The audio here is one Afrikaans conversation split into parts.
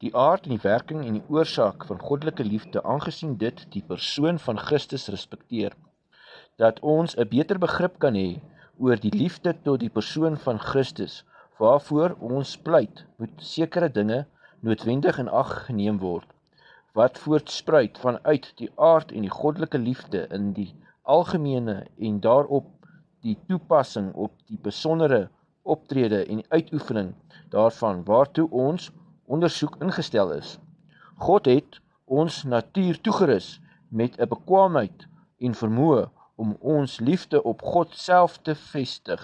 Die aard en die werking en die oorsaak van goddelike liefde, aangesien dit die persoon van Christus respekteer, dat ons 'n beter begrip kan hê oor die liefde tot die persoon van Christus, waarvoor ons pleit, moet sekere dinge noodwendig in ag geneem word, wat voortspruit vanuit die aard en die goddelike liefde in die algemene en daarop die toepassing op die besondere optrede en uitoefening daarvan, waartoe ons ondersoek ingestel is. God het ons natuur toegerus met 'n bekwaamheid en vermoë om ons liefde op God self te vestig.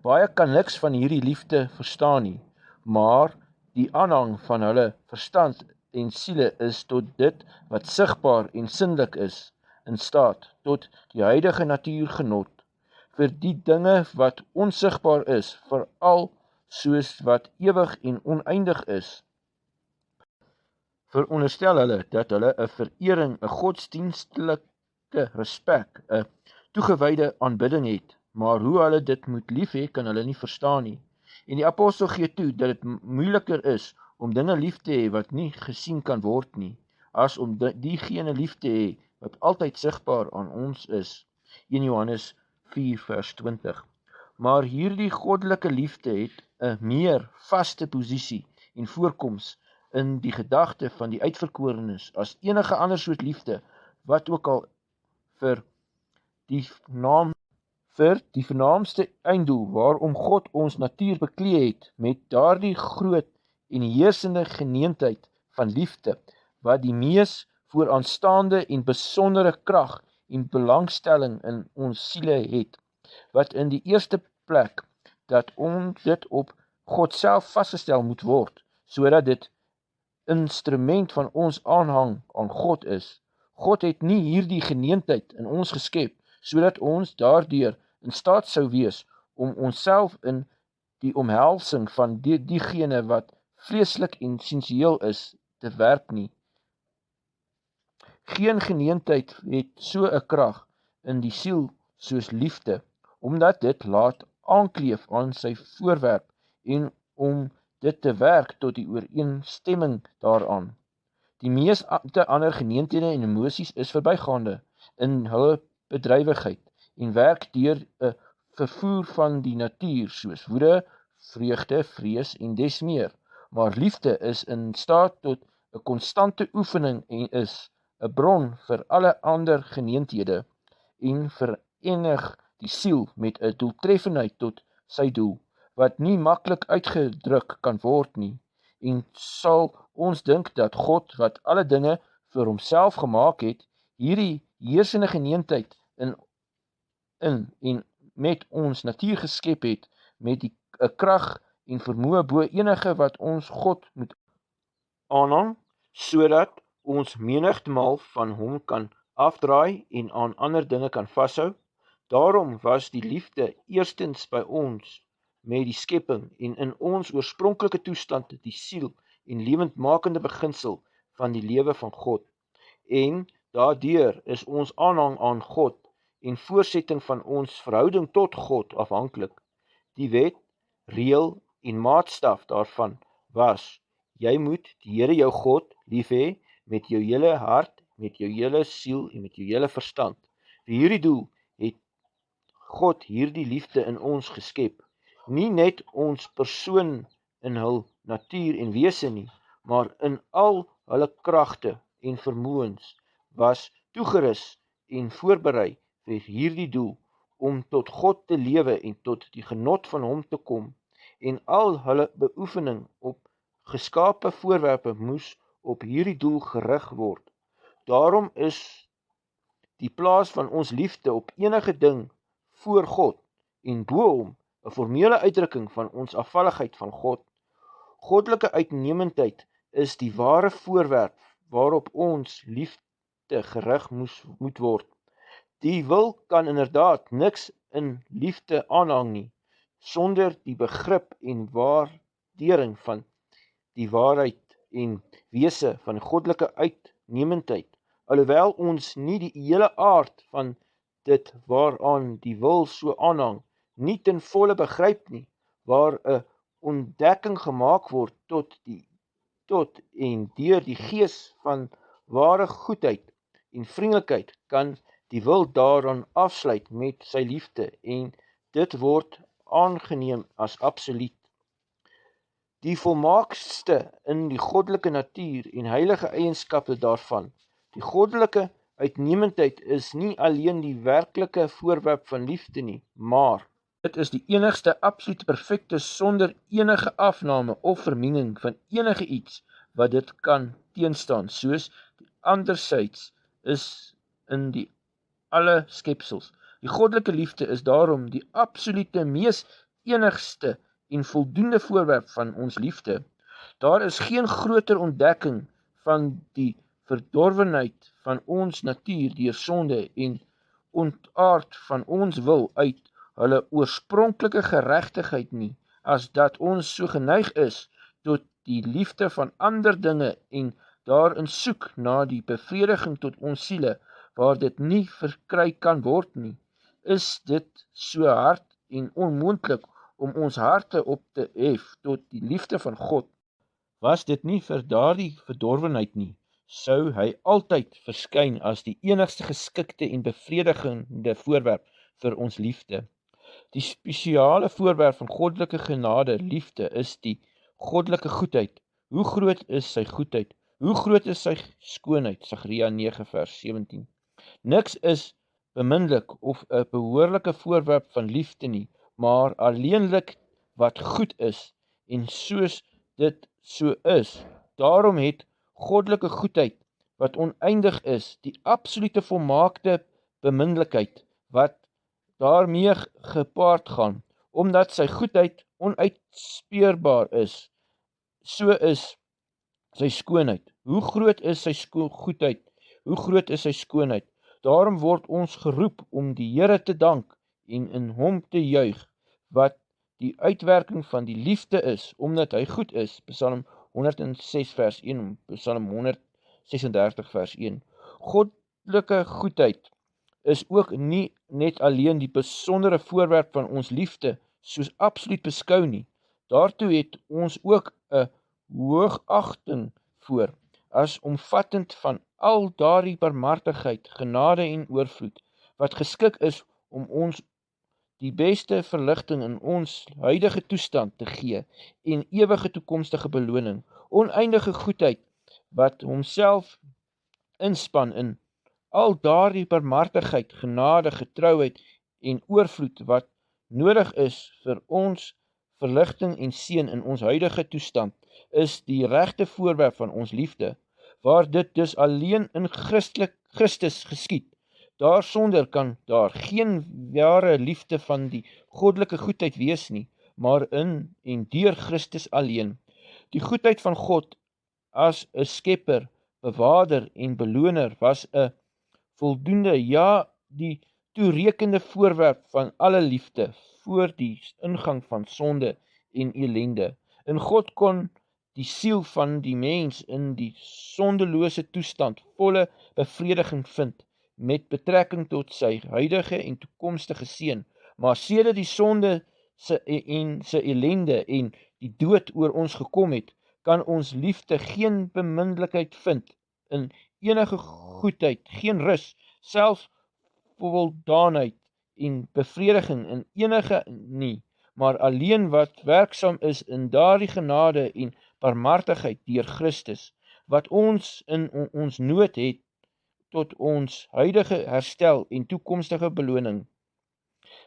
Baie kan niks van hierdie liefde verstaan nie, maar die aanhang van hulle verstand en siele is tot dit wat sigbaar en sinnelijk is, in staat tot die huidige natuurgenot, vir die dinge wat onsigbaar is, veral soos wat ewig en oneindig is. Veronderstel hulle dat hulle 'n verering, 'n godsdienstelike respek, 'n toegewyde aanbidding het, maar hoe hulle dit moet lief hê, kan hulle nie verstaan nie. En die apostel gee toe dat dit moeiliker is om dinge lief te hê wat nie gesien kan word nie, as om diegene lief te hê wat altyd sigbaar aan ons is. 1 Johannes 4 vers 20. Maar hierdie goddelike liefde het 'n meer vaste posisie en voorkoms in die gedagte van die uitverkorenes as enige ander soort liefde, wat ook al vir die vernaamste einddoel waarom God ons natuur beklee het met daardie groot en heersende geneentheid van liefde, wat die mees vooraanstaande en besondere krag en belangstelling in ons siele het, wat in die eerste plek dat dit op God self vasgestel moet word, sodat dit instrument van ons aanhang aan God is. God het nie hierdie geneentheid in ons geskep, sodat ons daardeur in staat sou wees om onsself in die omhelsing van diegene wat vleeslik en sensueel is, te werp nie. Geen geneentheid het so 'n krag in die siel soos liefde, omdat dit laat aankleef aan sy voorwerp en om dit te werk tot die ooreenstemming daaraan. Die meeste ander geneenthede en emosies is verbygaande in hulle bedrywigheid en werk deur 'n vervoer van die natuur soos woede, vreugde, vrees en des meer. Maar liefde is in staat tot 'n konstante oefening en is 'n bron vir alle ander geneenthede en verenig die siel met 'n doeltreffendheid tot sy doel, wat nie maklik uitgedruk kan word nie, en sal ons dink dat God, wat alle dinge vir homself gemaak het, hierdie heersende geneentheid in en met ons natuur geskep het, met 'n krag en vermoë bo enige wat ons God moet aanhang, sodat ons menigtemal van hom kan afdraai en aan ander dinge kan vashou. Daarom was die liefde eerstens by ons met die skepping en in ons oorspronklike toestand die siel en lewendmakende beginsel van die lewe van God. En daardeur is ons aanhang aan God en voortsetting van ons verhouding tot God afhanklik. Die wet, reël en maatstaf daarvan was: jy moet die Here jou God lief hê met jou hele hart, met jou hele siel en met jou hele verstand. Vir hierdie doel het God hierdie liefde in ons geskep. Nie net ons persoon in hul natuur en wese nie, maar in al hulle kragte en vermoëns was toegerus en voorberei vir hierdie doel, om tot God te lewe en tot die genot van hom te kom, en al hulle beoefening op geskape voorwerpe moes op hierdie doel gerig word. Daarom is die plaas van ons liefde op enige ding voor God en bo hom 'n formele uitdrukking van ons afvalligheid van God. Goddelike uitnemendheid is die ware voorwerp waarop ons liefde gerig moet word. Die wil kan inderdaad niks in liefde aanhang nie, sonder die begrip en waardering van die waarheid en wese van goddelike uitnemendheid, alhoewel ons nie die hele aard van dit waaraan die wil so aanhang, nie ten volle begryp nie, waar 'n ontdekking gemaak word tot die tot en deur die gees van ware goedheid en vriendelikheid kan die wil daaraan afsluit met sy liefde en dit word aangeneem as absoluut. Die volmaakste in die goddelike natuur en heilige eienskappe daarvan. Die goddelike uitnemendheid is nie alleen die werklike voorwerp van liefde nie, maar dit is die enigste absoluut perfekte sonder enige afname of vermenging van enige iets wat dit kan teenstaan, soos die anderzijds is in die alle skepsels. Die goddelike liefde is daarom die absolute mees enigste en voldoende voorwerp van ons liefde. Daar is geen groter ontdekking van die verdorwenheid van ons natuur deur sonde en ontaard van ons wil uit hulle oorspronklike geregtigheid nie, as dat ons so geneig is tot die liefde van ander dinge en daarin soek na die bevrediging tot ons siele, waar dit nie verkry kan word nie. Is dit so hard en onmoontlik om ons harte op te hef tot die liefde van God? Was dit nie vir daardie verdorwenheid nie, sou hy altyd verskyn as die enigste geskikte en bevredigende voorwerp vir ons liefde. Die spesiale voorwerp van goddelike genade, liefde, is die goddelike goedheid. Hoe groot is sy goedheid? Hoe groot is sy skoonheid? Sagaria 9 vers 17. Niks is beminlik of 'n behoorlike voorwerp van liefde nie, maar alleenlik wat goed is, en soos dit so is. Daarom het goddelike goedheid, wat oneindig is, die absolute volmaakte beminlikheid, wat daarmee gepaard gaan, omdat sy goedheid onuitspeurbaar is. So is sy skoonheid. Hoe groot is sy goedheid? Hoe groot is sy skoonheid? Daarom word ons geroep om die Here te dank en in hom te juig, wat die uitwerking van die liefde is, omdat hy goed is. Psalm 106 vers 1, Psalm 136 vers 1. Goddelike goedheid is ook nie net alleen die besondere voorwerp van ons liefde, soos absoluut beskou nie. Daartoe het ons ook 'n hoogagting voor, as omvattend van al daardie barmhartigheid, genade en oorvloed, wat geskik is om ons die beste verligting in ons huidige toestand te gee en ewige toekomstige beloning, oneindige goedheid, wat homself inspan in al daardie barmhartigheid, genade, getrouheid en oorvloed wat nodig is vir ons verligting en seën in ons huidige toestand, is die regte voorwerp van ons liefde, waar dit dus alleen in Christus geskied. Daarsonder kan daar geen ware liefde van die goddelike goedheid wees nie, maar in en deur Christus alleen. Die goedheid van God as 'n skepper, bewaarder en beloner was 'n voldoende, ja, die toerekende voorwerp van alle liefde voor die ingang van sonde en elende. In God kon die siel van die mens in die sondelose toestand volle bevrediging vind met betrekking tot sy huidige en toekomstige seën, maar sedert die sonde sy elende en die dood oor ons gekom het, kan ons liefde geen beminlikheid vind in enige goedheid, geen rus, selfs voldaanheid en bevrediging in enige nie, maar alleen wat werksaam is in daardie genade en barmhartigheid deur Christus, wat ons in ons nood het tot ons huidige herstel en toekomstige beloning.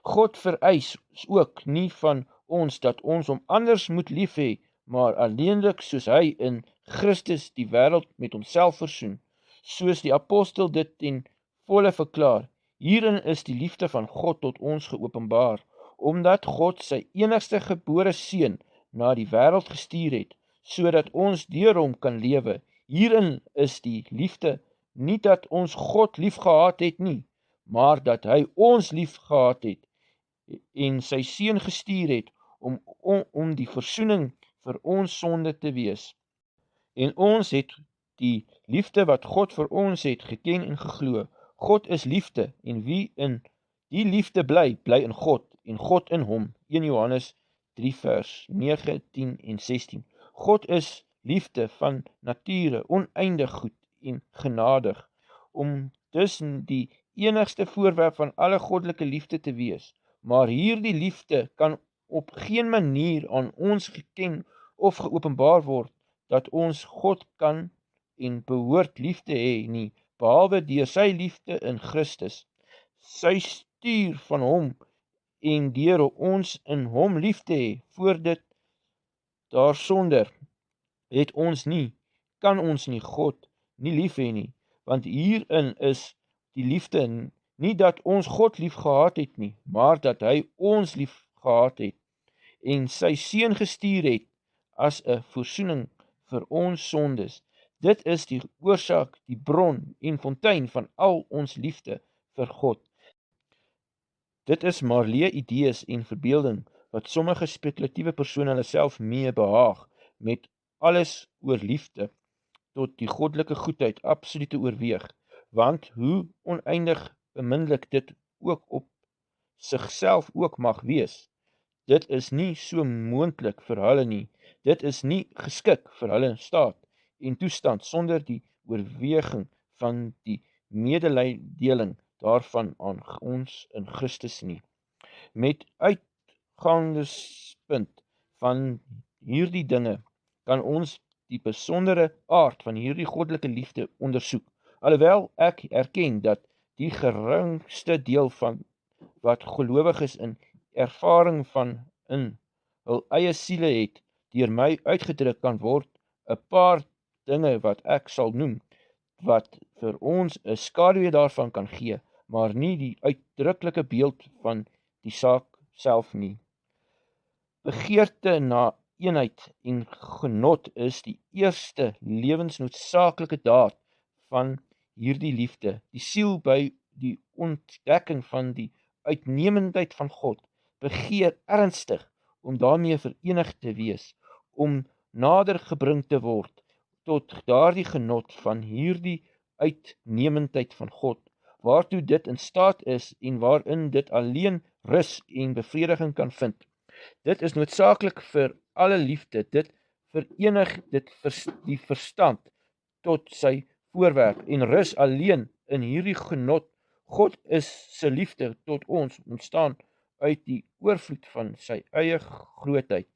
God vereis ook nie van ons dat ons hom anders moet lief hê, maar alleenlik soos hy in Christus die wêreld met homself versoen, soos die apostel dit ten volle verklaar. Hierin is die liefde van God tot ons geopenbaar, omdat God sy enigste gebore seun na die wêreld gestuur het, sodat ons deur hom kan lewe. Hierin is die liefde, nie dat ons God lief gehad het nie, maar dat hy ons lief gehad het en sy seun gestuur het om die versoening vir ons sonde te wees. En ons het die liefde wat God vir ons het geken en geglo. God is liefde, en wie in die liefde bly, bly in God, en God in hom. 1 Johannes 3 vers 9, 10 en 16. God is liefde van nature oneindig goed en genadig, om dus die enigste voorwerp van alle goddelike liefde te wees. Maar hierdie liefde kan op geen manier aan ons geken of geopenbaar word, dat ons God kan en behoort lief te hê nie, behalwe deur sy liefde in Christus. Sy stuur van hom en deur ons in hom lief te hê, voor dit daarsonder het ons nie, kan ons nie God nie lief hê nie, want hierin is die liefde nie dat ons God lief gehad het nie, maar dat hy ons lief gehad het en sy seun gestuur het as 'n versoening vir ons sondes. Dit is die oorsaak, die bron en fontein van al ons liefde vir God. Dit is maar leë idees en verbeelding wat sommige spekulatiewe persone hulle self mee behaag, met alles oor liefde tot die goddelike goedheid absolute oorweeg, want hoe oneindig beminlik dit ook op sigself ook mag wees, dit is nie so moontlik vir hulle nie, dit is nie geskik vir hulle staat en toestand sonder die oorweging van die mededeling daarvan aan ons in Christus nie. Met uitgangspunt van hierdie dinge kan ons die besondere aard van hierdie goddelike liefde ondersoek, alhoewel ek erken dat die geringste deel van wat gelowiges in ervaring van in hul eie siele het, deur my uitgedruk kan word, 'n paar dinge wat ek sal noem, wat vir ons 'n skaduwee daarvan kan gee, maar nie die uitdruklike beeld van die saak self nie. Begeerte na eenheid en genot is die eerste lewensnoodsaaklike daad van hierdie liefde. Die siel by die ontdekking van die uitnemendheid van God begeer ernstig om daarmee verenig te wees, om nader gebring te word tot daardie genot van hierdie uitnemendheid van God, waartoe dit in staat is en waarin dit alleen rus en bevrediging kan vind. Dit is noodsaaklik vir alle liefde, dit verenig die verstand tot sy voorwerp en rus alleen in hierdie genot. God is sy liefde tot ons ontstaan uit die oorvloed van sy eie grootheid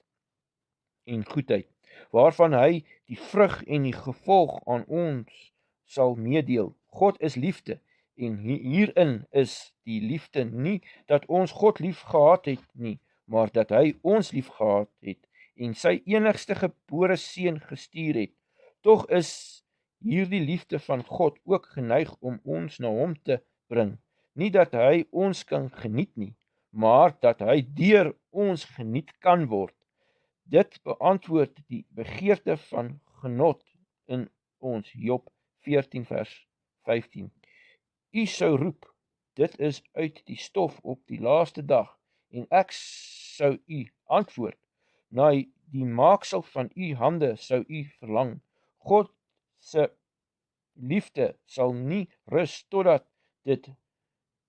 en goedheid, waarvan hy die vrug en die gevolg aan ons sal meedeel. God is liefde en hierin is die liefde nie dat ons God lief gehad het nie, maar dat hy ons lief gehad het en sy enigste gebore seun gestuur het. Tog is hierdie liefde van God ook geneig om ons na hom te bring. Nie dat hy ons kan geniet nie, maar dat hy deur ons geniet kan word. Dit beantwoord die begeerte van genot in ons, Job 14 vers 15. U sou roep, dit is uit die stof op die laaste dag, en ek sou u antwoord, na die maaksel van u hande sou u verlang. God se liefde sal nie rus totdat dit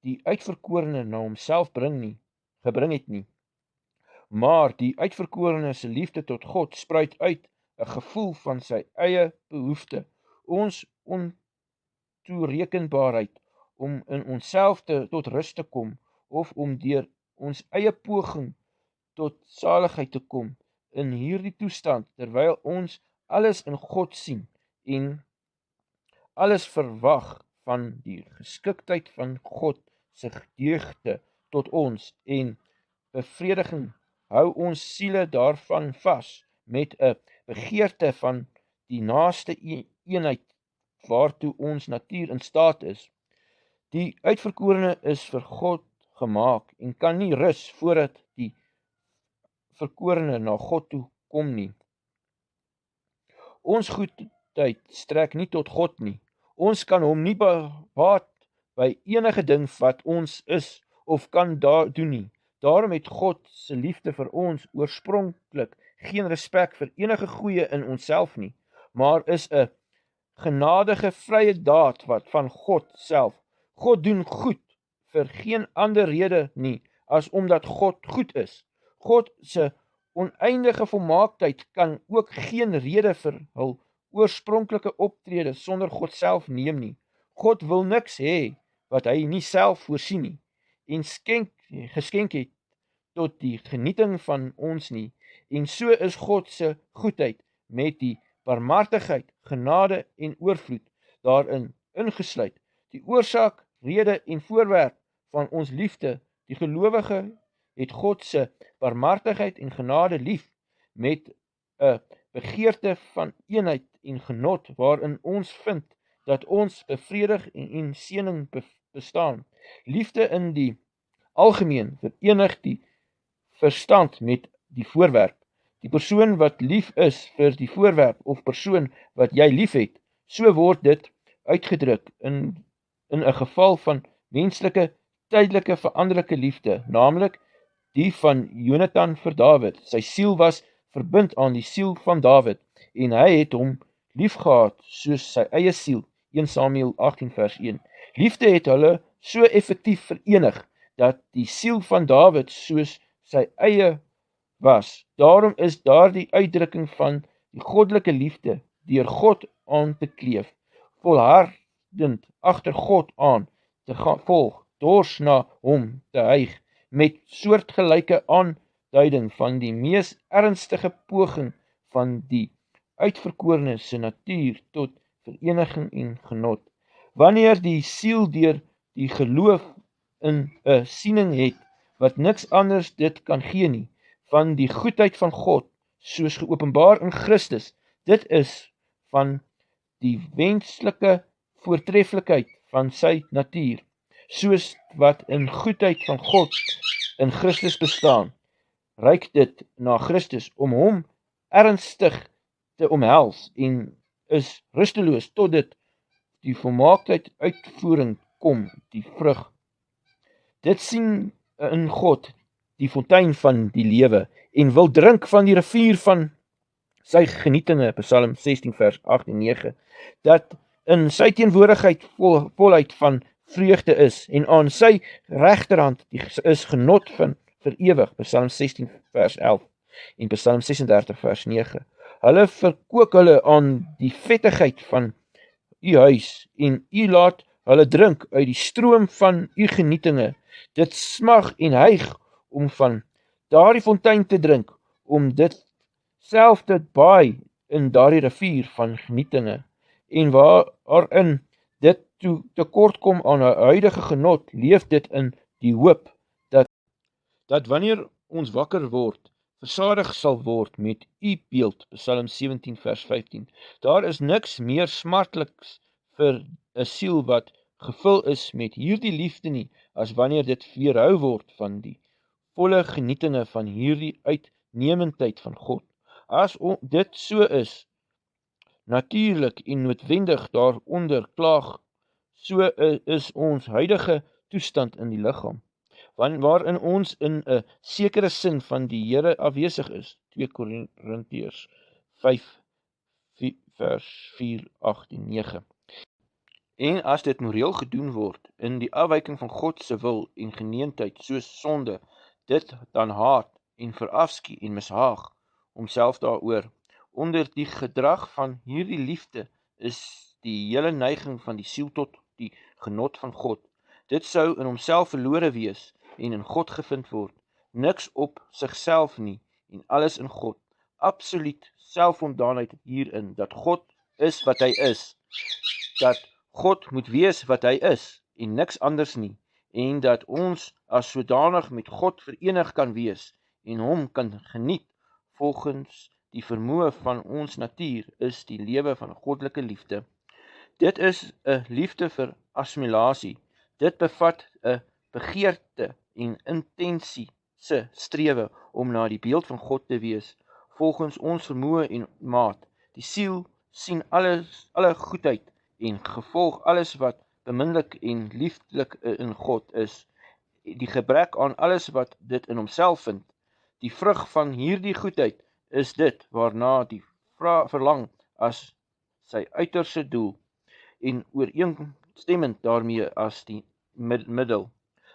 die uitverkorene na homself gebring het nie. Maar die uitverkorene se liefde tot God spruit uit 'n gevoel van sy eie behoefte, ons ontoerekenbaarheid om in onsself tot rus te kom, of om deur ons eie poging tot saligheid te kom. In hierdie toestand, terwyl ons alles in God sien en alles verwag van die geskiktheid van God se deugde tot ons en bevrediging, hou ons siele daarvan vas met 'n begeerte van die naaste eenheid waartoe ons natuur in staat is. Die uitverkorene is vir God gemaak en kan nie rus voordat die verkorene na God toe kom nie. Ons goedheid strek nie tot God nie. Ons kan hom nie baat by enige ding wat ons is of kan doen nie. Daarom het God se liefde vir ons oorspronklik geen respek vir enige goeie in onsself nie, maar is 'n genadige vrye daad wat van God self. God doen goed vir geen ander rede nie as omdat God goed is. God se oneindige volmaaktheid kan ook geen rede vir hul oorspronklike optrede sonder God self neem nie. God wil niks hê wat hy nie self voorsien nie, en geskenk het tot die genieting van ons nie, en so is God se goedheid met die barmhartigheid, genade en oorvloed daarin ingesluit. Die oorsaak, rede en voorwerp van ons liefde, die gelowige het God se barmhartigheid en genade lief met 'n begeerte van eenheid en genot waarin ons vind dat ons bevredig en seëning bestaan. Liefde in die algemeen verenig die verstand met die voorwerp. Die persoon wat lief is vir die voorwerp of persoon wat jy lief het, so word dit uitgedruk in 'n geval van menslike, tydelike, veranderlike liefde, naamlik die van Jonathan vir Dawid. Sy siel was verbind aan die siel van Dawid, en hy het hom liefgehad soos sy eie siel, 1 Samuel 18 vers 1. Liefde het hulle so effektief verenig, dat die siel van Dawid soos sy eie was. Daarom is daardie uitdrukking van die goddelike liefde deur God aan te kleef, volhardend agter God aan te gaan volg, dors na hom te hyg, met soortgelyke aanduiding van die mees ernstige poging van die uitverkorene se natuur tot vereniging en genot. Wanneer die siel deur die geloof in 'n siening het, wat niks anders dit kan gee nie, van die goedheid van God, soos geopenbaar in Christus, dit is van die wenslike voortreffelikheid van sy natuur, soos wat in goedheid van God in Christus bestaan, reik dit na Christus om hom ernstig te omhels en is rusteloos tot dit die volmaaktheid uitvoering kom, die vrug. Dit sien in God die fontein van die lewe en wil drink van die rivier van sy genietinge, Psalm 16 vers 8 en 9, dat in sy teenwoordigheid volheid van vreugde is, en aan sy regterhand is genot van vir ewig, Psalm 16 vers 11 en Psalm 36 vers 9. Hulle verkook hulle aan die vettigheid van u huis, en u laat hulle drink uit die stroom van u genietinge. Dit smag en hyg om van daardie fontein te drink, om dit self te baai in daardie rivier van genietinge, en waarin dit tekort kom aan 'n huidige genot, leef dit in die hoop dat wanneer ons wakker word, versadig sal word met u beeld, Psalm 17 vers 15. Daar is niks meer smartliks vir 'n siel wat gevul is met hierdie liefde nie, as wanneer dit weerhou word van die volle genietinge van hierdie uitnemendheid van God. As dit so is, natuurlik en noodwendig daaronder klaag, so is ons huidige toestand in die liggaam, waarin ons in 'n sekere sin van die Here afwesig is, 2 Korintiërs 5 vers 4, 8 en 9. En as dit moreel gedoen word, in die afwyking van God se wil en geneentheid, soos sonde, dit dan haat en verafskie en mishaag, homself daaroor. Onder die gedrag van hierdie liefde is die hele neiging van die siel tot die genot van God. Dit sou in homself verlore wees en in God gevind word. Niks op sigself nie en alles in God. Absoluut selfvoldaanheid hierin, dat God is wat hy is, dat God moet wees wat hy is en niks anders nie, en dat ons as sodanig met God verenig kan wees en hom kan geniet volgens die vermoë van ons natuur, is die lewe van goddelike liefde. Dit is 'n liefde vir assimilasie. Dit bevat 'n begeerte en intensie se strewe om na die beeld van God te wees, volgens ons vermoë en maat. Die siel sien alle goedheid en gevolg alles wat beminlik en liefdelik in God is, die gebrek aan alles wat dit in homself vind. Die vrug van hierdie goedheid is dit waarna die verlang as sy uiterste doel en ooreenstemmend daarmee as die middel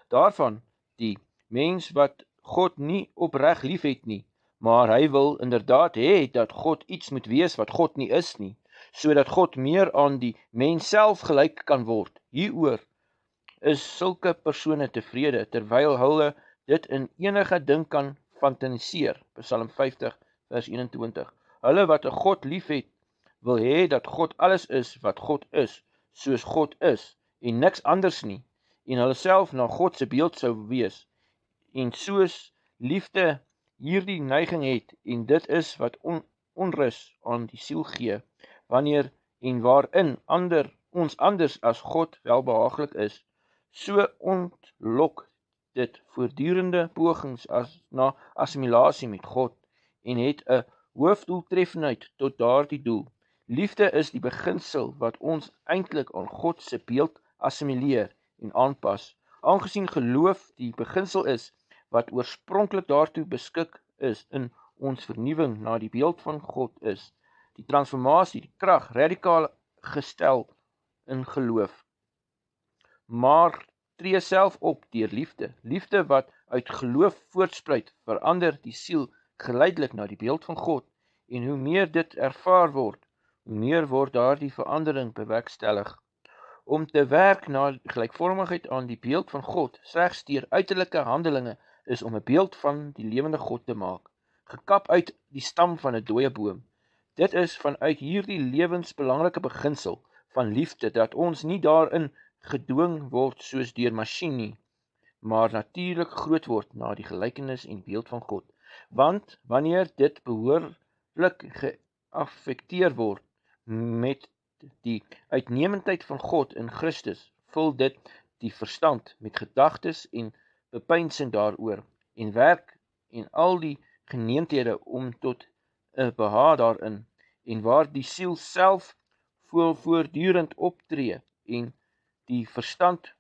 daarvan. Die mens wat God nie opreg lief het nie, maar hy wil inderdaad hê dat God iets moet wees wat God nie is nie, sodat God meer aan die mens self gelyk kan word. Hieroor is sulke persone tevrede, terwyl hulle dit in enige ding kan fantasiseer. Psalm 50 vers 21. Hulle wat 'n God liefhet, wil hê dat God alles is wat God is, soos God is, en niks anders nie, en hulle self na God se beeld sou wees, en soos liefde hierdie neiging het, en dit is wat onrus aan die siel gee, wanneer en waarin ons anders as God welbehaaglik is, so ontlok dit voortdurende pogings na assimilasie met God, en het 'n hoofdoeltreffendheid tot daardie doel. Liefde is die beginsel wat ons eintlik aan God se beeld assimileer en aanpas, aangesien geloof die beginsel is wat oorspronklik daartoe beskik is in ons vernuwing na die beeld van God is. Die transformasie, die krag, radikaal gestel in geloof. Maar tree self op deur liefde. Liefde wat uit geloof voortspruit, verander die siel geleidelik na die beeld van God, en hoe meer dit ervaar word, hoe meer word daardie verandering bewerkstellig. Om te werk na gelykvormigheid aan die beeld van God, slegs deur uiterlike handelinge, is om 'n beeld van die lewende God te maak, gekap uit die stam van 'n dooie boom. Dit is vanuit hierdie lewensbelangrike beginsel van liefde dat ons nie daarin gedwing word soos deur masjien nie, maar natuurlik groot word na die gelykenis en beeld van God. Want wanneer dit behoorlik geaffekteer word met die uitnemendheid van God in Christus, vul dit die verstand met gedagtes en bepeinsing daaroor, en werk en al die geneenthede om tot 'n behaag daarin, en waar die siel self voortdurend optree, en die verstand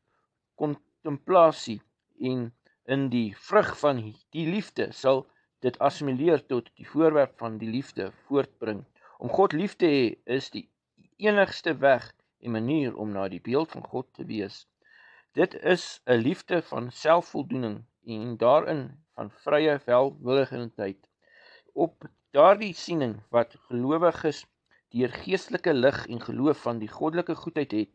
kontemplasie, en in die vrug van die liefde sal dit assimileer tot die voorwerp van die liefde voortbring. Om God lief te hê is die enigste weg en manier om na die beeld van God te wees. Dit is 'n liefde van selfvoldoening en daarin van vrye welwillendheid. Op daardie siening wat gelowiges deur geestelike lig en geloof van die goddelike goedheid het,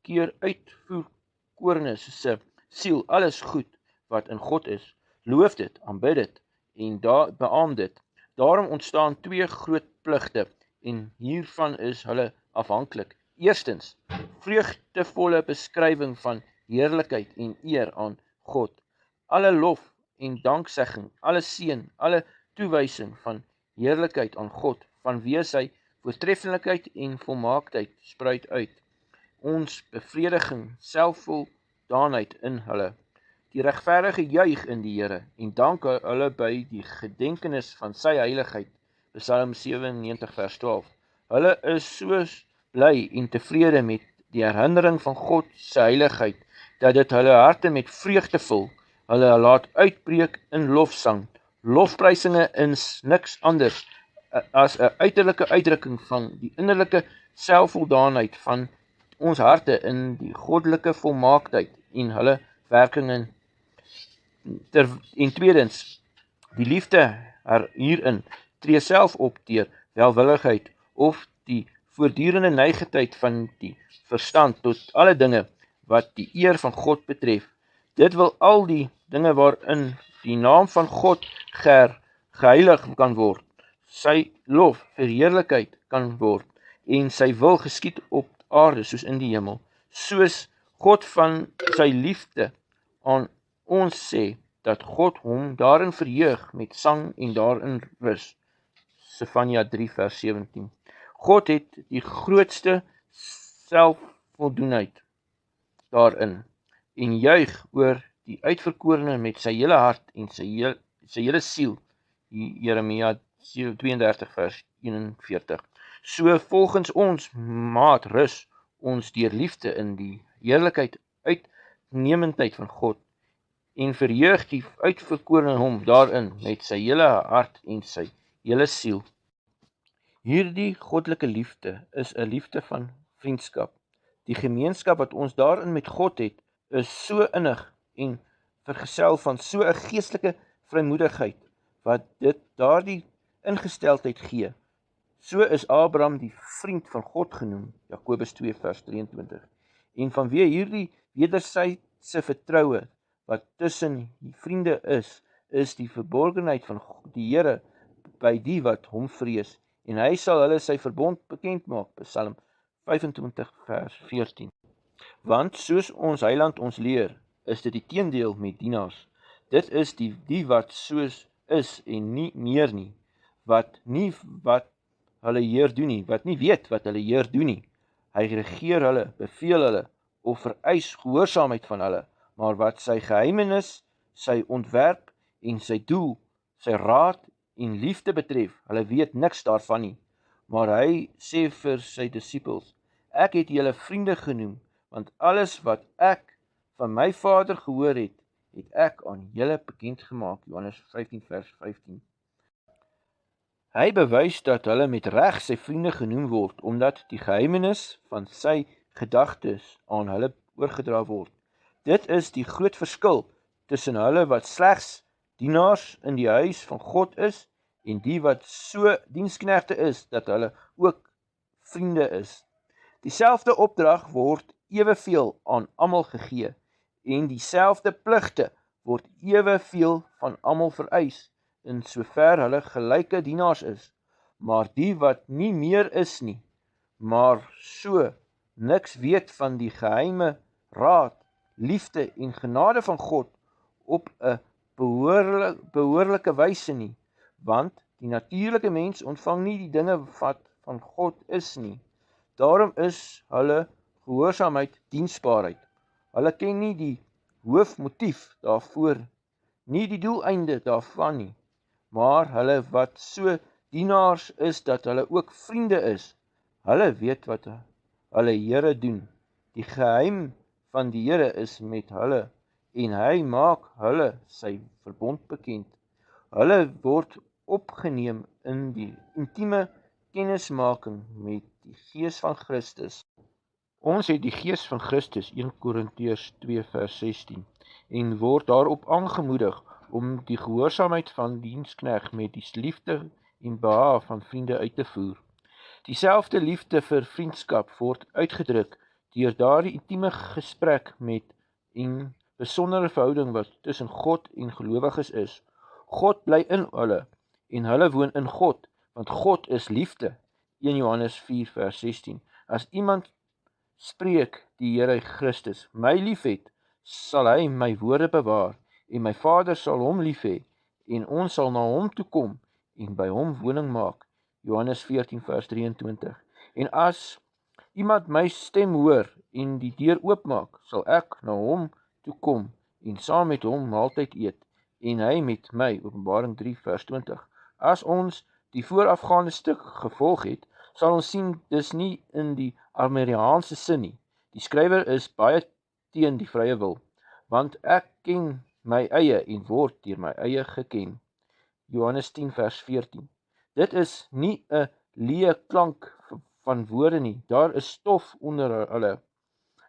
keer uitverkorenes se siel alles goed wat in God is, loof dit, aanbid dit en beaam dit. Daarom ontstaan twee groot pligte en hiervan is hulle afhanklik. Eerstens, vreugdevolle beskrywing van heerlikheid en eer aan God. Alle lof en danksegging, alle seën, alle toewysing van heerlikheid aan God, vanweë sy voortreffelikheid en volmaaktheid spruit uit. Ons bevrediging, selfvoldaanheid in hulle. Die regverdige juig in die Here en dank hulle by die gedenkenis van sy heiligheid. Psalm 97 vers 12. Hulle is so bly en tevrede met die herinnering van God se heiligheid, dat dit hulle harte met vreugde vul. Hulle laat uitbreek in lofsang. Lofprysinge is niks anders as 'n uiterlike uitdrukking van die innerlike selfvoldaanheid van ons harte in die goddelike volmaaktheid en hulle werkinge. En tweedens, die liefde hierin tree self op deur welwilligheid of die voortdurende neigendheid van die verstand tot alle dinge wat die eer van God betref. Dit wil al die dinge waarin die naam van God geheilig kan word, sy lof verheerlikheid kan word, en sy wil geskied op aarde soos in die hemel, soos God van sy liefde aan ons sê, dat God hom daarin verheug met sang en daarin rus. Sefanja 3 vers 17. God het die grootste selfvoldoenheid daarin, en juig oor die uitverkorene met sy hele hart en sy hele siel. Jeremia 32 vers 41. So volgens ons maat rus ons deur liefde in die heerlikheid uitnemendheid van God, en verheug die uitverkorene hom daarin met sy hele hart en sy hele siel. Hierdie goddelike liefde is 'n liefde van vriendskap. Die gemeenskap wat ons daarin met God het, is so innig en vergesel van so 'n geestelike vrymoedigheid, wat dit daardie ingesteldheid gee. So is Abraham die vriend van God genoem, Jakobus 2 vers 23. En vanweë hierdie wederwysige vertroue wat tussen die vriende is die verborgenheid van die Here by die wat hom vrees, en hy sal hulle sy verbond bekend maak, Psalm 25 vers 14. Want soos ons Heiland ons leer, is dit die teendeel met dienaars. Dit is die wat soos is en nie meer nie, wat hulle Heer doen nie, wat nie weet wat hulle Heer doen nie. Hy regeer hulle, beveel hulle, of vereis gehoorsaamheid van hulle, maar wat sy geheimenis, sy ontwerp en sy doel, sy raad en liefde betref, hulle weet niks daarvan nie. Maar hy sê vir sy disippels, ek het julle vriende genoem, want alles wat ek van my Vader gehoor het ek aan julle bekend gemaak, Johannes 15 vers 15. Hy bewys dat hulle met reg sy vriende genoem word, omdat die geheimenis van sy gedagtes aan hulle oorgedra word. Dit is die groot verskil tussen hulle wat slegs dienaars in die huis van God is, en die wat so diensknegte is, dat hulle ook vriende is. Dieselfde opdrag word eweveel aan almal gegee, en dieselfde pligte word eweveel van almal vereis, in sover hulle gelyke dienaars is. Maar die wat nie meer is nie, maar so niks weet van die geheime raad, liefde en genade van God op 'n behoorlike wyse nie, want die natuurlike mens ontvang nie die dinge wat van God is nie. Daarom is hulle gehoorsaamheid diensbaarheid. Hulle ken nie die hoofmotief daarvoor, nie die doeleinde daarvan nie, maar hulle wat so dienaars is dat hulle ook vriende is, hulle weet wat hulle Here doen. Die geheim van die Here is met hulle, en hy maak hulle sy verbond bekend. Hulle word opgeneem in die intieme kennismaking met die Gees van Christus. Ons het die Gees van Christus, 1 Korintiërs 2 vers 16, en word daarop aangemoedig om die gehoorsaamheid van diensknegt met die liefde en behaag van vriende uit te voer. Dieselfde liefde vir vriendskap word uitgedruk deur daardie intieme gesprek met en besondere verhouding wat tussen God en gelowiges is. God bly in hulle, en hulle woon in God, want God is liefde. 1 Johannes 4 vers 16. As iemand spreek die Here Christus my lief het, sal hy my woorde bewaar, en my Vader sal hom lief hê, en ons sal na hom toe kom, en by hom woning maak. Johannes 14 vers 23. En as iemand my stem hoor, en die deur oopmaak, sal ek na hom toe kom, en saam met hom maaltyd eet, en hy met my. Openbaring 3 vers 20. As ons die voorafgaande stuk gevolg het, sal ons sien dis nie in die Arminiaanse sin nie. Die skrywer is baie teen die vrye wil, want ek ken my eie en word deur my eie geken. Johannes 10 vers 14. Dit is nie 'n leë klank van woorde nie, daar is stof onder hulle,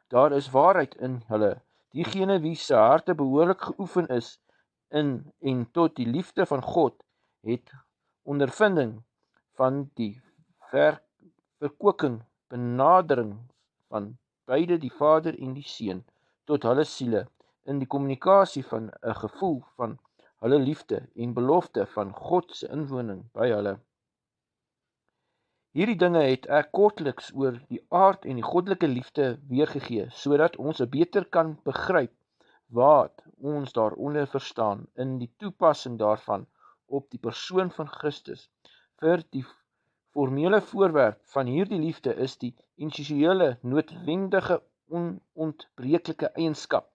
daar is waarheid in hulle. Diegene wie se harte behoorlik geoefen is in en tot die liefde van God, het ondervinding van die verkoking, benadering van beide die Vader en die Seun, tot hulle siele, in die kommunikasie van 'n gevoel van hulle liefde en belofte van God se inwoning by hulle. Hierdie dinge het ek kortliks oor die aard en die goddelike liefde weergegee, sodat ons beter kan begryp wat ons daaronder verstaan in die toepassing daarvan op die persoon van Christus. Vir die formele voorwerp van hierdie liefde is die essensiële, noodwendige, onontbreeklike eienskap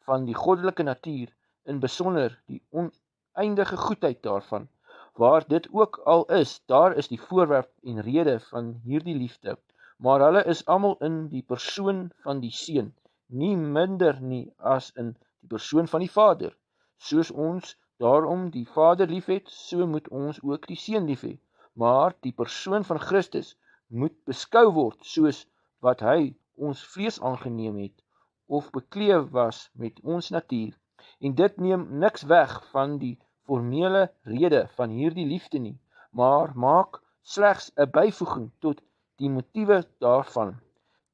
van die goddelike natuur, in besonder die oneindige goedheid daarvan. Waar dit ook al is, daar is die voorwerp en rede van hierdie liefde, maar hulle is almal in die persoon van die Seun, nie minder nie as in die persoon van die Vader. Soos ons daarom die Vader lief het, so moet ons ook die Seun lief hê. Maar die persoon van Christus moet beskou word soos wat hy ons vlees aangeneem het, of bekleed was met ons natuur. En dit neem niks weg van die formele rede van hierdie liefde nie, maar maak slegs 'n byvoeging tot die motiewe daarvan.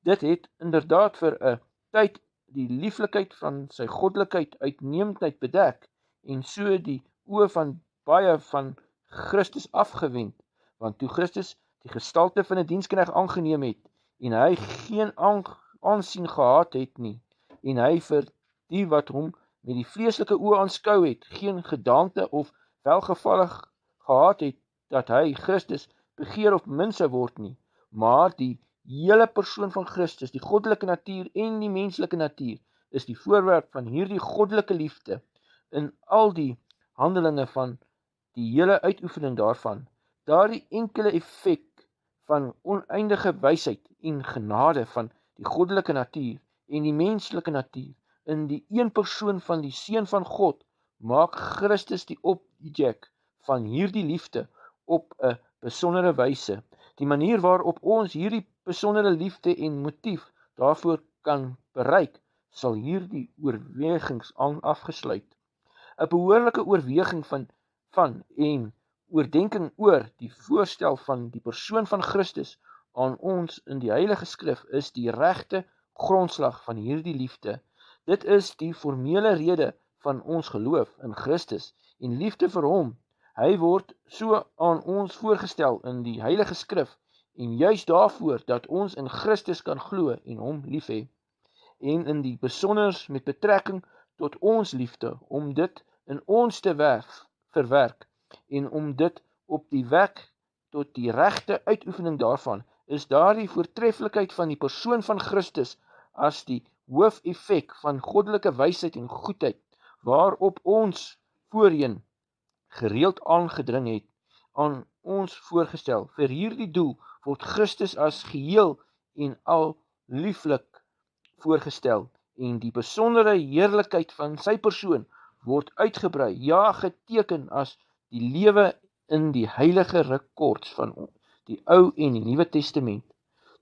Dit het inderdaad vir 'n tyd die lieflikheid van sy goddelikheid uitnemendheid bedek, en so die oë van baie van Christus afgewend, want toe Christus die gestalte van 'n diensknegt aangeneem het, en hy geen aansien gehad het nie, en hy vir die wat hom met die vleeslike oë aanskou het, geen gedaante of welgevallig gehad het, dat hy Christus begeer of min sou word nie, maar die hele persoon van Christus, die goddelike natuur en die menslike natuur, is die voorwerp van hierdie goddelike liefde, in al die handelinge van die hele uitoefening daarvan. Daardie enkele effek van oneindige wysheid en genade van die goddelike natuur en die menslike natuur in die een persoon van die Seun van God, maak Christus die objek van hierdie liefde op 'n besondere wyse. Die manier waarop ons hierdie besondere liefde en motief daarvoor kan bereik, sal hierdie oorwegings afgesluit. 'n behoorlike oorweging van en oordenking oor die voorstel van die persoon van Christus aan ons in die Heilige Skrif is die regte grondslag van hierdie liefde. Dit is die formele rede van ons geloof in Christus en liefde vir hom. Hy word so aan ons voorgestel in die Heilige Skrif, en juis daarvoor dat ons in Christus kan glo en hom lief hê, en in die besonders met betrekking tot ons liefde, om dit in ons te verwerk, en om dit op die weg tot die regte uitoefening daarvan, is daardie voortreffelikheid van die persoon van Christus as die hoofeffek van goddelike wysheid en goedheid, waarop ons voorheen gereeld aangedring het, aan ons voorgestel. Vir hierdie doel word Christus as geheel en al lieflik voorgestel, en die besondere heerlikheid van sy persoon word uitgebrei, ja geteken as die lewe in die heilige rekords van die Ou en die Nuwe Testament.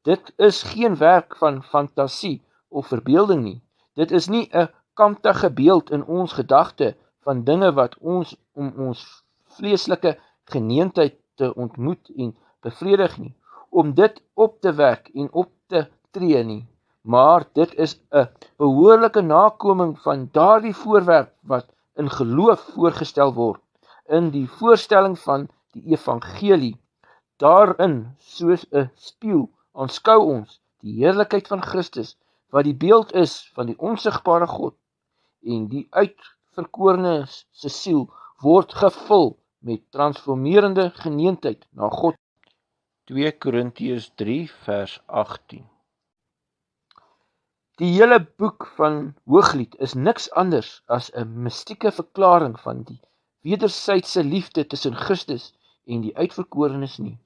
Dit is geen werk van fantasie of verbeelding nie. Dit is nie 'n kamptige beeld in ons gedagte van dinge wat ons om ons vleeslike geneentheid te ontmoet en bevredig nie, om dit op te wek en op te tree nie, maar dit is 'n behoorlike nakoming van daardie voorwerp wat in geloof voorgestel word, in die voorstelling van die evangelie. Daarin, soos 'n spieël, aanskou ons die heerlikheid van Christus, wat die beeld is van die onsigbare God, en die uitverkorenes se siel word gevul met transformerende geneentheid na God. 2 Korintiërs 3 vers 18. Die hele boek van Hooglied is niks anders as 'n mistieke verklaring van die wedersydse liefde tussen Christus en die uitverkorenes nie.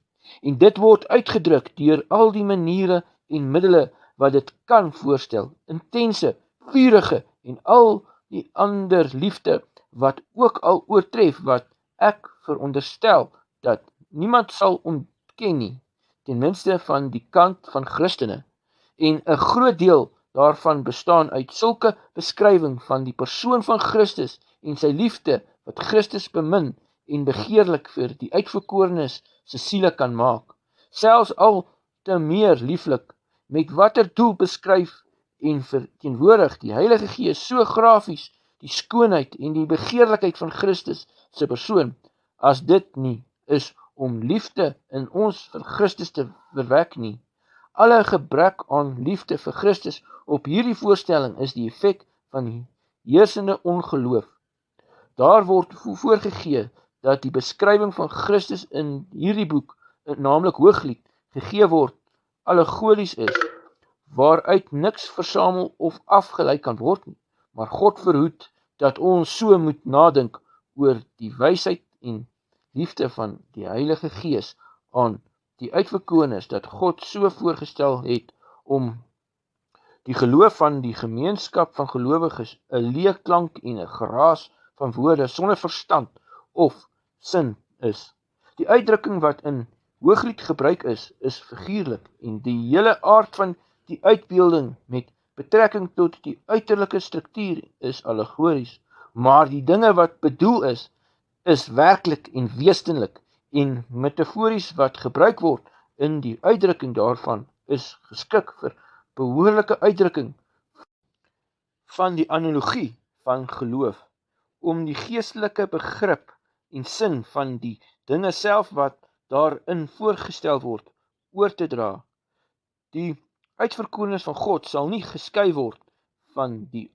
En dit word uitgedruk deur al die maniere en middele wat dit kan voorstel, intense, vurige en al die ander liefde wat ook al oortref wat ek veronderstel dat niemand sal ontken nie, ten minste van die kant van Christene, en 'n groot deel daarvan bestaan uit sulke beskrywing van die persoon van Christus en sy liefde wat Christus bemin en begeerlik vir die uitverkorenes se siele kan maak. Selfs al te meer lieflik, met watter doel beskryf en verteenwoordig die Heilige Gees so grafies die skoonheid en die begeerlikheid van Christus se persoon, as dit nie is om liefde in ons vir Christus te verwek nie. Alle gebrek aan liefde vir Christus op hierdie voorstelling is die effek van heersende ongeloof. Daar word voorgegee dat die beskrywing van Christus in hierdie boek, naamlik Hooglied, gegee word, allegories is, waaruit niks versamel of afgelei kan word nie, maar God verhoed dat ons so moet nadink oor die wysheid en liefde van die Heilige Gees aan die uitverkorenes, dat God so voorgestel het om die geloof van die gemeenskap van gelowiges 'n leë klank en 'n geraas van woorde sonder verstand of sin is. Die uitdrukking wat in Hooglied gebruik is figuurlik, en die hele aard van die uitbeelding met betrekking tot die uiterlike struktuur is allegories, maar die dinge wat bedoel is is werklik en wesenlik en metafories wat gebruik word in die uitdrukking daarvan is geskik vir behoorlike uitdrukking van die analogie van geloof, om die geestelike begrip en sin van die dinge self wat daarin voorgestel word, oor te dra. Die uitverkorenes van God sal nie geskei word van die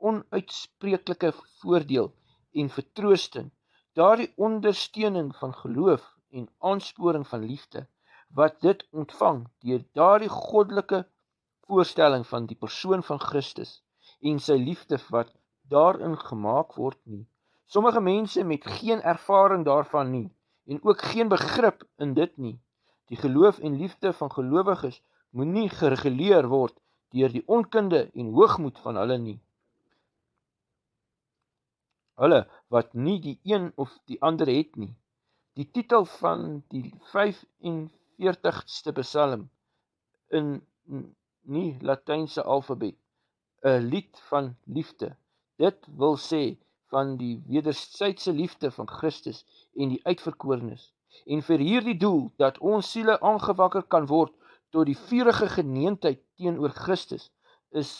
onuitspreeklike voordeel en vertroosting, daardie ondersteuning van geloof en aansporing van liefde, wat dit ontvang deur daardie goddelike voorstelling van die persoon van Christus en sy liefde wat daarin gemaak word nie. Sommige mense met geen ervaring daarvan nie, en ook geen begrip in dit nie. Die geloof en liefde van gelowiges moet nie gereguleer word deur die onkunde en hoogmoed van hulle nie. Hulle wat nie die een of die ander het nie. Die titel van die 45ste Psalm in nie Latynse alfabet, 'n lied van liefde. Dit wil sê van die wederwysige liefde van Christus en die uitverkorenes. En vir hierdie doel dat ons siele aangewakker kan word tot die vurige geneentheid teenoor Christus, is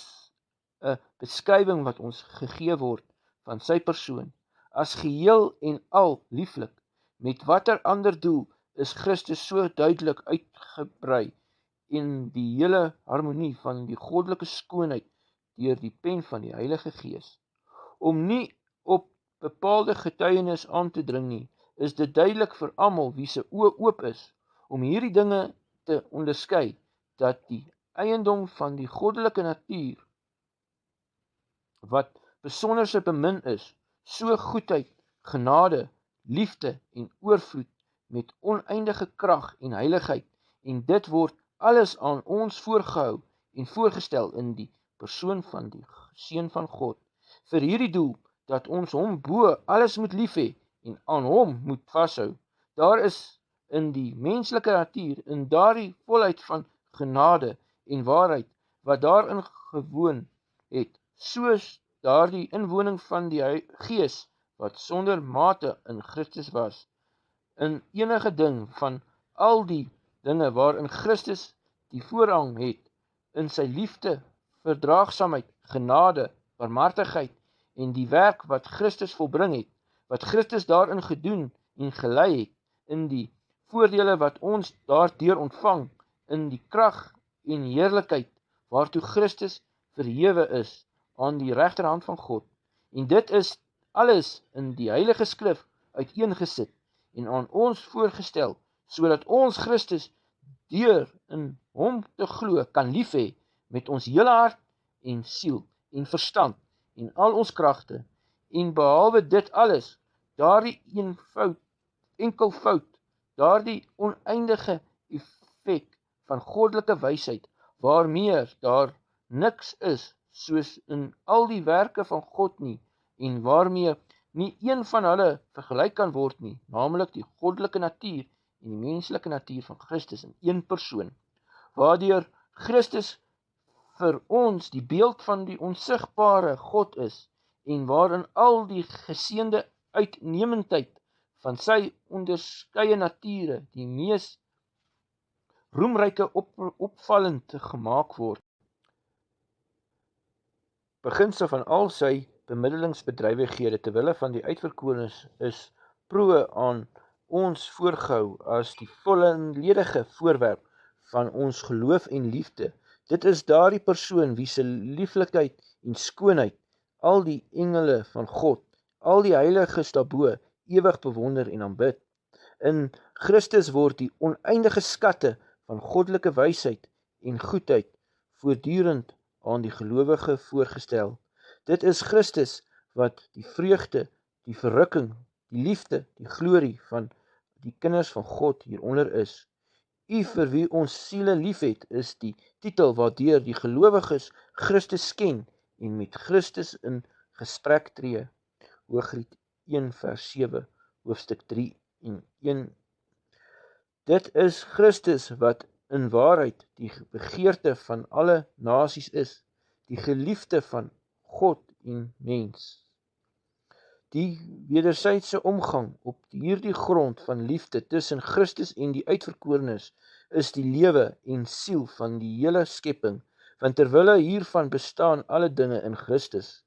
'n beskrywing wat ons gegee word van sy persoon as geheel en al lieflik. Met watter ander doel is Christus so duidelik uitgebrei in die hele harmonie van die goddelike skoonheid deur die pen van die Heilige Gees. Om nie op bepaalde getuienis aan te dring nie, is dit duidelik vir almal wie se oë oop is, om hierdie dinge te onderskei, dat die eiendom van die goddelike natuur, wat besonderse bemin is, so goedheid, genade, liefde en oorvloed, met oneindige krag en heiligheid, en dit word alles aan ons voorgehou en voorgestel in die persoon van die Seun van God, vir hierdie doel, dat ons hom bo alles moet lief hê en aan hom moet vashou. Daar is in die menslike natuur, in daardie volheid van genade en waarheid, wat daarin gewoon het, soos daardie inwoning van die Gees, wat sonder mate in Christus was, in enige ding van al die dinge waarin Christus die voorrang het, in sy liefde, verdraagsaamheid, genade, barmhartigheid, en die werk wat Christus volbring het, wat Christus daarin gedoen en gelei het, in die voordele wat ons daardeur ontvang, in die krag en heerlikheid, waartoe Christus verhewe is, aan die regterhand van God. En dit is alles in die Heilige Skrif uiteengesit, en aan ons voorgestel, sodat ons Christus deur in hom te glo kan lief hê met ons hele hart en siel en verstand en al ons kragte, en behalwe dit alles, daardie enkelvoud, daardie oneindige effek van goddelike wysheid, waarmee daar niks is soos in al die werke van God nie, en waarmee nie een van hulle vergelyk kan word nie, naamlik die goddelike natuur en die menslike natuur van Christus in een persoon, waardeur Christus vir ons die beeld van die onsigbare God is, en waarin al die geseënde uitnemendheid van sy onderskeie nature die mees roemryke opvallend gemaak word. Beginsel van al sy bemiddelingsbedrywighede terwille van die uitverkorenes is proe aan ons voorgehou as die volledige voorwerp van ons geloof en liefde. Dit is daardie persoon wie se lieflikheid en skoonheid al die engele van God, al die heiliges daarbo ewig bewonder en aanbid. In Christus word die oneindige skatte van goddelike wysheid en goedheid voortdurend aan die gelowige voorgestel. Dit is Christus wat die vreugde, die verrukking, die liefde, die glorie van die kinders van God hieronder is. U vir wie ons siele lief het, is die titel waardeur die gelowiges Christus ken en met Christus in gesprek tree. Hooglied 1 vers 7, hoofstuk 3 en 1. Dit is Christus wat in waarheid die begeerte van alle nasies is, die geliefde van God en mens. Die wederzijdse omgang op hierdie grond van liefde tussen Christus en die uitverkorenes is die lewe en siel van die hele skepping, want terwille hiervan bestaan alle dinge in Christus.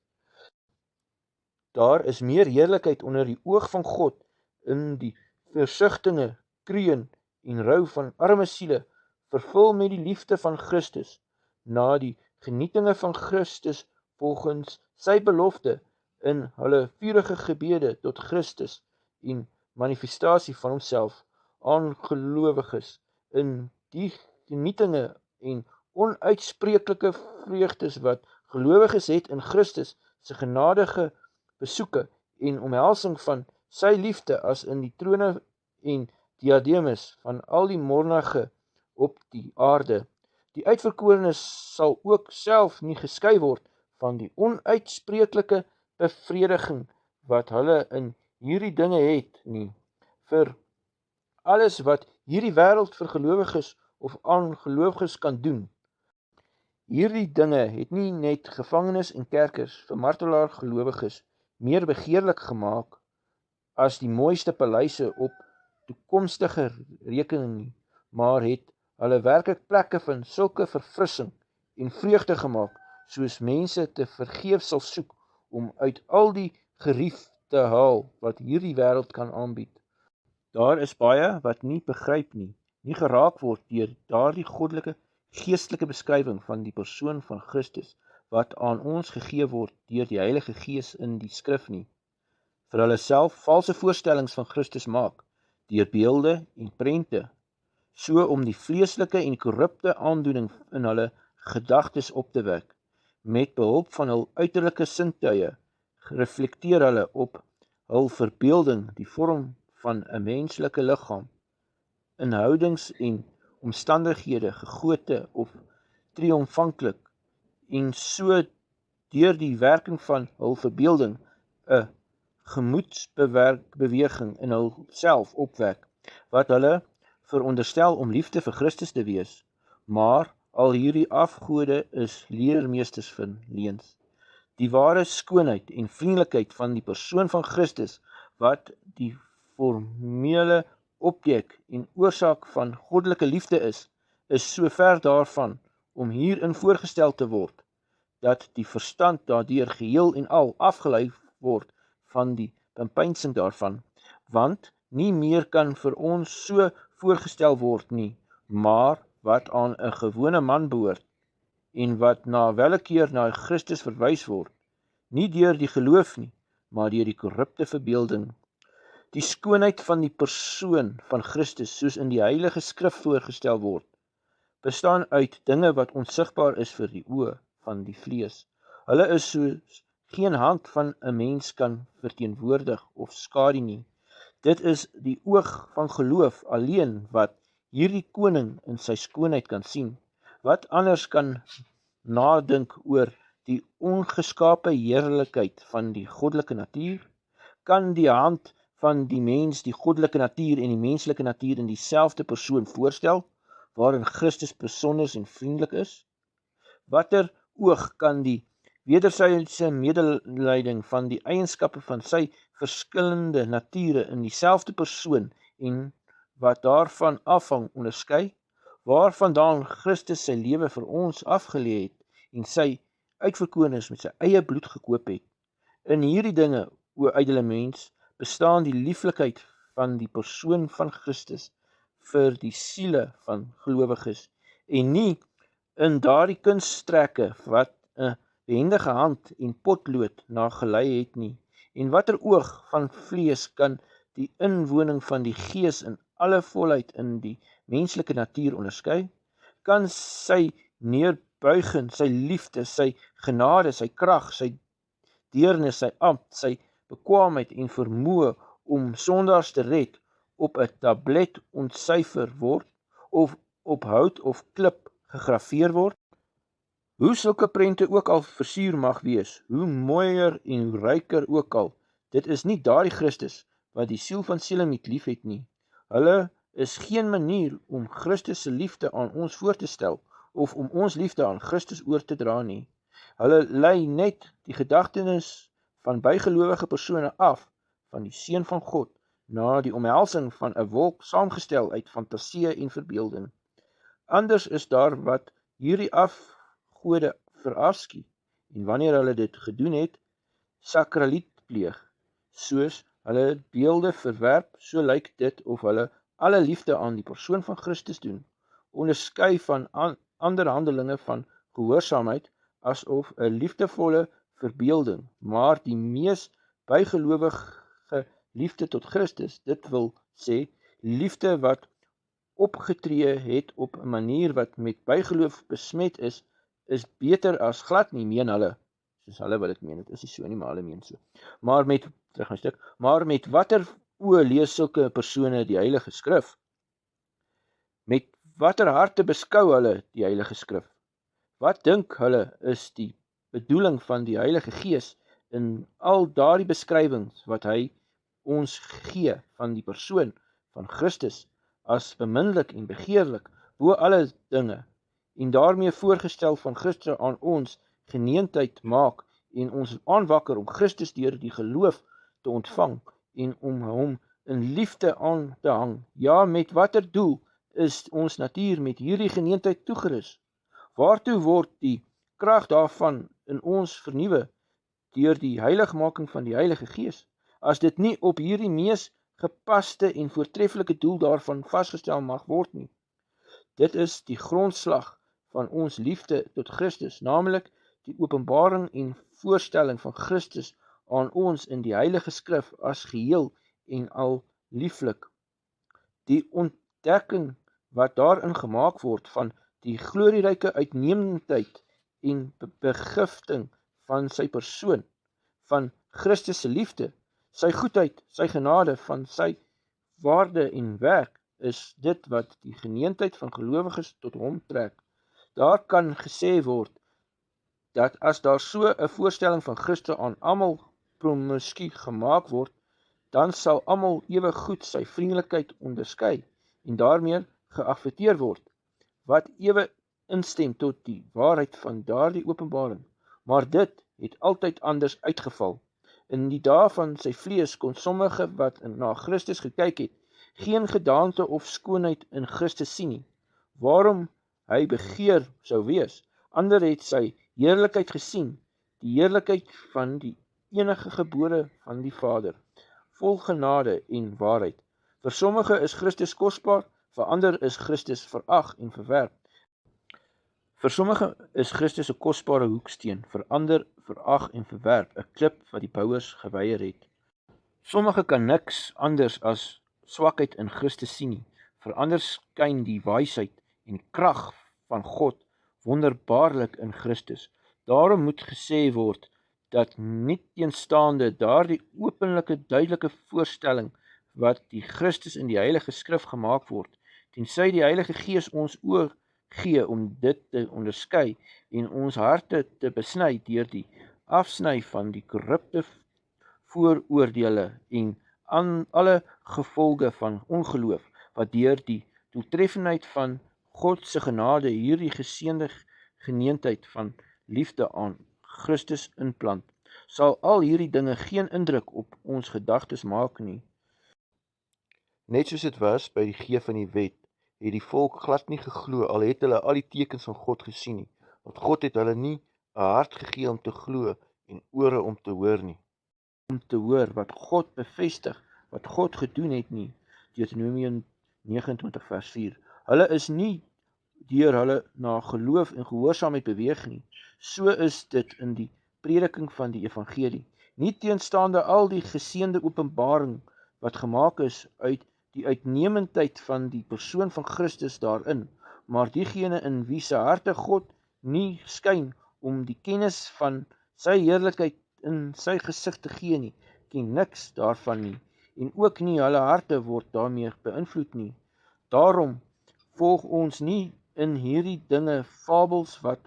Daar is meer heerlikheid onder die oog van God in die versigtinge, kreun en rou van arme siele, vervul met die liefde van Christus, na die genietinge van Christus volgens sy belofte in hulle vurige gebede tot Christus en manifestasie van homself aan gelowiges in die genietinge en onuitspreeklike vreugdes wat gelowiges het in Christus se genadige besoeke en omhelsing van sy liefde as in die trone en diademes van al die monarge op die aarde. Die uitverkorenes sal ook self nie geskei word van die onuitspreeklike bevrediging wat hulle in hierdie dinge het nie, vir alles wat hierdie wêreld vir gelowiges of aangelowiges kan doen. Hierdie dinge het nie net gevangenes en kerkers vir martelaar gelowiges meer begeerlik gemaak as die mooiste paleise op toekomstige rekening nie, maar het hulle werklik plekke van sulke verfrissing en vreugde gemaak, soos mense te vergeefs sal soek om uit al die gerief te haal wat hierdie wêreld kan aanbied. Daar is baie wat nie begryp nie geraak word deur daardie goddelike geestelike beskrywing van die persoon van Christus, wat aan ons gegee word deur die Heilige Gees in die skrif nie. Vir hulle self valse voorstellings van Christus maak, deur beelde en prente, so om die vleeslike en korrupte aandoening in hulle gedagtes op te wek. Met behulp van hul uiterlike sintuie reflekteer hulle op hul verbeelding die vorm van 'n menslike liggaam, inhoudings en omstandighede gegote of triomfantlik, en so deur die werking van hul verbeelding 'n gemoedsbeweging in hulself opwek, wat hulle veronderstel om liefde vir Christus te wees, maar al hierdie afgode is leermeesters van leuns. Die ware skoonheid en vriendelikheid van die persoon van Christus, wat die formele objek en oorsaak van goddelike liefde is so ver daarvan om hierin voorgestel te word, dat die verstand daardeur geheel en al afgelei word van die bepeinsing daarvan, want nie meer kan vir ons so voorgestel word nie, maar wat aan 'n gewone man behoort, en wat na willekeer na Christus verwys word, nie deur die geloof nie, maar deur die korrupte verbeelding. Die skoonheid van die persoon van Christus, soos in die Heilige Skrif voorgestel word, bestaan uit dinge wat onsigbaar is vir die oë van die vlees. Hulle is soos geen hand van 'n mens kan verteenwoordig of skadu nie. Dit is die oog van geloof alleen wat hierdie koning in sy skoonheid kan sien. Wat anders kan nadink oor die ongeskape heerlikheid van die goddelike natuur? Kan die hand van die mens die goddelike natuur en die menslike natuur in dieselfde persoon voorstel, waarin Christus besonder en vriendelik is? Watter oog kan die wederzijdse medelyding van die eienskappe van sy verskillende nature in dieselfde persoon en wat daarvan afhang onderskei, waarvandaan Christus sy lewe vir ons afgelê het en sy uitverkorenes met sy eie bloed gekoop het? In hierdie dinge, o ydelle mens, bestaan die lieflikheid van die persoon van Christus vir die siele van gelowiges, en nie in daardie kunststrekke wat 'n behendige hand en potlood na gelei het nie. En watter oog van vlees kan die inwoning van die Gees in alle volheid in die menslike natuur onderskei? Kan sy neerbuiging, sy liefde, sy genade, sy krag, sy deernis, sy ampt, sy bekwaamheid en vermoë om sondaars te red op 'n tablet ontsyfer word, of op hout of klip gegraveer word? Hoe sulke prente ook al versier mag wees, hoe mooier en ryker ook al, dit is nie daardie Christus wat die siel van sielemiet lief het nie. Hulle is geen manier om Christus se liefde aan ons voor te stel, of om ons liefde aan Christus oor te dra nie. Hulle lei net die gedagtenis van bygelowige persone af van die Seun van God na die omhelsing van 'n wolk saamgestel uit fantasie en verbeelding. Anders is daar wat hierdie afgode verafskie, en wanneer hulle dit gedoen het, sakraliet pleeg, soos hulle beelde verwerp, so lyk dit of hulle alle liefde aan die persoon van Christus doen, onderskei van ander handelinge van gehoorsaamheid, asof 'n liefdevolle verbeelding, maar die mees bygelowige liefde tot Christus, dit wil sê, liefde wat opgetree het op 'n manier wat met bygeloof besmet is beter as glad nie, meen hulle, soos hulle wat dit meen, dit is nie so nie, maar hulle meen so. Maar met watter oë lees sulke persone die Heilige Skrif? Met watter harte beskou hulle die Heilige Skrif? Wat dink hulle is die bedoeling van die Heilige Gees in al daardie beskrywings wat hy ons gee van die persoon van Christus as beminlik en begeerlik bo alle dinge, en daarmee voorgestel van Christus aan ons geneentheid maak en ons aanwakker om Christus deur die geloof te ontvang en om hom in liefde aan te hang. Ja, met watter doel is ons natuur met hierdie geneentheid toegerus? Waartoe word die krag daarvan in ons vernuwe deur die heiligmaking van die Heilige Gees, as dit nie op hierdie mees gepaste en voortreffelike doel daarvan vasgestel mag word nie? Dit is die grondslag van ons liefde tot Christus, naamlik die openbaring en voorstelling van Christus aan ons in die Heilige Skrif as geheel en al lieflik. Die ontdekking wat daarin gemaak word van die glorieryke uitnemendheid en begifting van sy persoon, van Christus se liefde, sy goedheid, sy genade, van sy waarde en werk, is dit wat die geneentheid van gelowiges tot hom trek. Daar kan gesê word, dat as daar so 'n voorstelling van Christus aan almal promiscu gemaak word, dan sal almal ewe goed sy vriendelikheid onderskei, en daarmee geaffekteer word, wat ewe instem tot die waarheid van daardie openbaring. Maar dit het altyd anders uitgeval. In die dae van sy vlees kon sommige wat na Christus gekyk het, geen gedaante of skoonheid in Christus sien nie, waarom hy begeer sou wees. Ander het sy heerlikheid gesien, die heerlikheid van die enige gebore van die Vader, vol genade en waarheid. Vir sommige is Christus kosbaar, vir ander is Christus verag en verwerp. Vir sommige is Christus 'n kosbare hoeksteen, vir ander verag en verwerp, 'n klip wat die bouers geweier het. Sommige kan niks anders as swakheid in Christus sien nie, vir ander skyn die wysheid en krag van God wonderbaarlik in Christus. Daarom moet gesê word, dat nieteenstaande daardie openlike duidelike voorstelling wat die Christus in die Heilige Skrif gemaak word, tensy die Heilige Gees ons oë gee om dit te onderskei en ons harte te besny deur die afsny van die korrupte vooroordeele en aan alle gevolge van ongeloof, wat deur die doeltreffendheid van God se genade hierdie geseënde geneentheid van liefde aan Christus inplant, sal al hierdie dinge geen indruk op ons gedagtes maak nie. Net soos dit was by die gee van die wet, het die volk glad nie geglo, al het hulle al die tekens van God gesien nie, want God het hulle nie 'n hart gegee om te glo en ore om te hoor nie. Om te hoor wat God bevestig, wat God gedoen het nie, Deuteronomium 29 vers 4. Hulle is nie deur hulle na geloof en gehoorsaamheid beweeg nie. So is dit in die prediking van die evangelie. Nie teenstaande al die geseënde openbaring wat gemaak is uit die uitnemendheid van die persoon van Christus daarin, maar diegene in wie se harte God nie skyn om die kennis van sy heerlikheid in sy gesig te gee nie, ken niks daarvan nie, en ook nie hulle harte word daarmee beïnvloed nie. Daarom volg ons nie in hierdie dinge fabels wat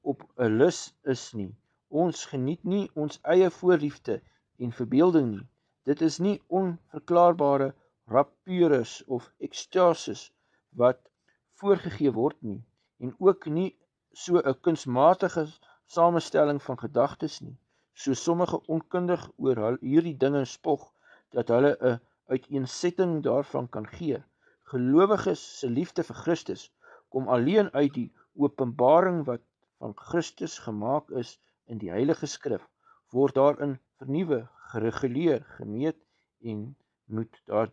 op 'n lus is nie. Ons geniet nie ons eie voorliefde en verbeelding nie. Dit is nie onverklaarbare rapures of ekstasis wat voorgegee word nie, en ook nie so 'n kunsmatige samestelling van gedagtes nie, so sommige onkundig oor hierdie dinge spog, dat hulle 'n uiteensetting daarvan kan gee. Gelowiges se liefde vir Christus kom alleen uit die openbaring wat van Christus gemaak is in die Heilige Skrif, word daarin vernuwe, gereguleer, gemeet en moet daardeur